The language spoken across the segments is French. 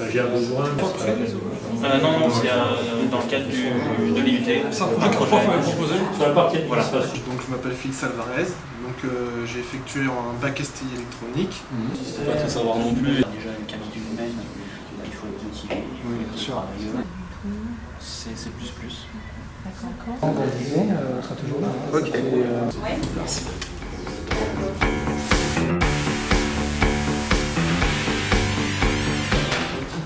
stagiaires besoin. Non, c'est dans le cadre de l'IUT. C'est un projet proposé Sur la partie administration. Donc je m'appelle Félix Alvarez, donc j'ai effectué un bac STI électronique. C'est pas tout savoir non plus. Déjà une qualité humaine, il faut être motivé, Oui, bien sûr. c'est plus. D'accord. On sera toujours là. Ok. Merci.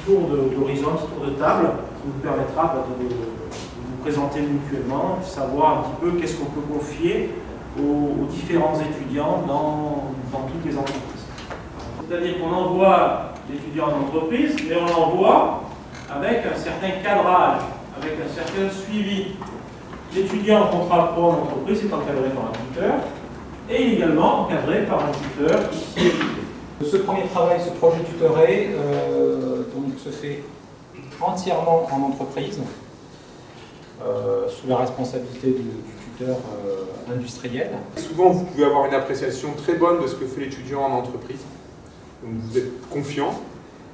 Tour d'horizon, un petit tour de table qui nous permettra de nous présenter mutuellement, de savoir un petit peu qu'est-ce qu'on peut confier aux différents étudiants dans toutes les entreprises. C'est-à-dire qu'on envoie l'étudiant en entreprise, mais on l'envoie avec un certain cadrage, avec un certain suivi. L'étudiant en contrat pro en entreprise est encadré par un tuteur et également encadré par un tuteur qui s'y est occupé. Ce premier travail, ce projet tutoré, donc, se fait entièrement en entreprise, sous la responsabilité du tuteur industriel. Souvent, vous pouvez avoir une appréciation très bonne de ce que fait l'étudiant en entreprise. Donc vous êtes confiant.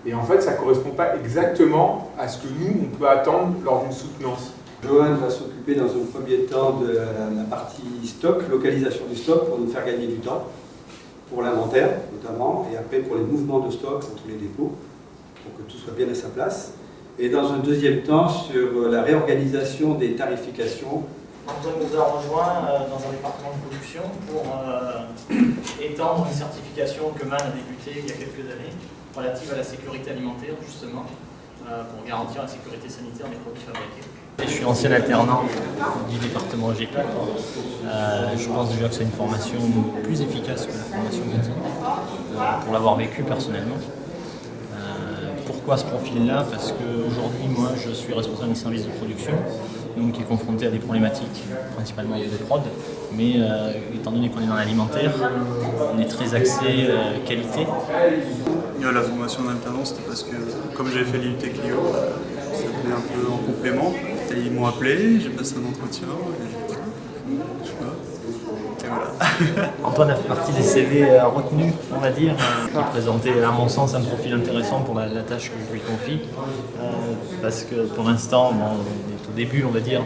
Et en fait, ça ne correspond pas exactement à ce que nous, on peut attendre lors d'une soutenance. Johan va s'occuper dans un premier temps de la partie stock, localisation du stock, pour nous faire gagner du temps, pour l'inventaire notamment, et après pour les mouvements de stock entre les dépôts, pour que tout soit bien à sa place. Et dans un deuxième temps, sur la réorganisation des tarifications. Antoine nous a rejoint dans un département de production pour étendre une certification que MAN a débutée il y a quelques années, relative à la sécurité alimentaire justement, pour garantir la sécurité sanitaire des produits fabriqués. Je suis ancien alternant du département GP. Je pense déjà que c'est une formation plus efficace que la formation continue, pour l'avoir vécu personnellement. Pourquoi ce profil-là? Parce qu'aujourd'hui, moi, je suis responsable du service de production, donc qui est confronté à des problématiques, principalement de prod, mais étant donné qu'on est dans l'alimentaire, on est très axé qualité. La formation en alternance, c'était parce que, comme j'avais fait l'IUT Clio, ça venait un peu en complément. Et ils m'ont appelé, j'ai passé un entretien, et voilà. Antoine a fait partie des CV retenus, on va dire, qui présentait à mon sens un profil intéressant pour la tâche que je lui confie, parce que pour l'instant, bon, on est au début, on va dire,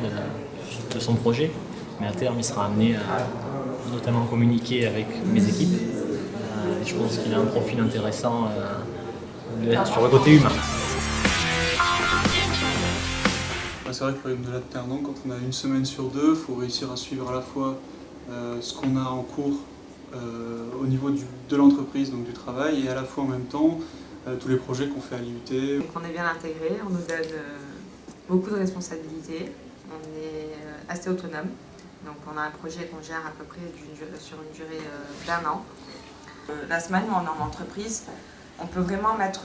de son projet, mais à terme, il sera amené à notamment communiquer avec mes équipes. Et je pense qu'il a un profil intéressant sur le côté humain. C'est vrai que le problème de l'alternant, quand on a une semaine sur deux, il faut réussir à suivre à la fois ce qu'on a en cours au niveau de l'entreprise, donc du travail, et à la fois en même temps tous les projets qu'on fait à l'IUT. On est bien intégré, on nous donne beaucoup de responsabilités, on est assez autonome, donc on a un projet qu'on gère à peu près sur une durée d'1 an. La semaine où on est en entreprise, on peut vraiment mettre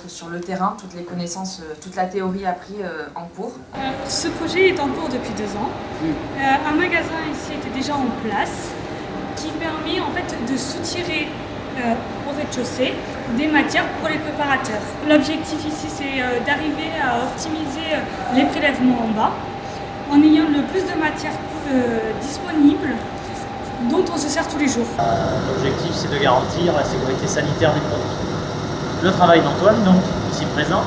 sur le terrain toutes les connaissances, toute la théorie apprise en cours. Ce projet est en cours depuis 2 ans. Un magasin ici était déjà en place qui permet en fait de soutirer au rez-de-chaussée des matières pour les préparateurs. L'objectif ici c'est d'arriver à optimiser les prélèvements en bas en ayant le plus de matières disponibles dont on se sert tous les jours. L'objectif c'est de garantir la sécurité sanitaire des produits. Le travail d'Antoine, donc ici présent,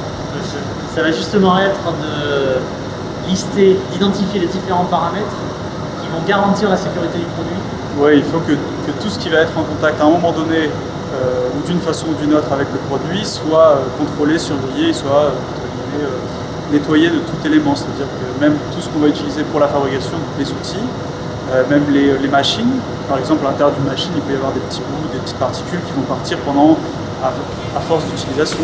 ça va justement être de lister, d'identifier les différents paramètres qui vont garantir la sécurité du produit. Oui, il faut que tout ce qui va être en contact à un moment donné, ou d'une façon ou d'une autre avec le produit, soit contrôlé, surveillé, soit nettoyé de tout élément. C'est-à-dire que même tout ce qu'on va utiliser pour la fabrication, les outils, même les machines, par exemple à l'intérieur d'une machine, il peut y avoir des petits bouts, des petites particules qui vont partir à force d'utilisation.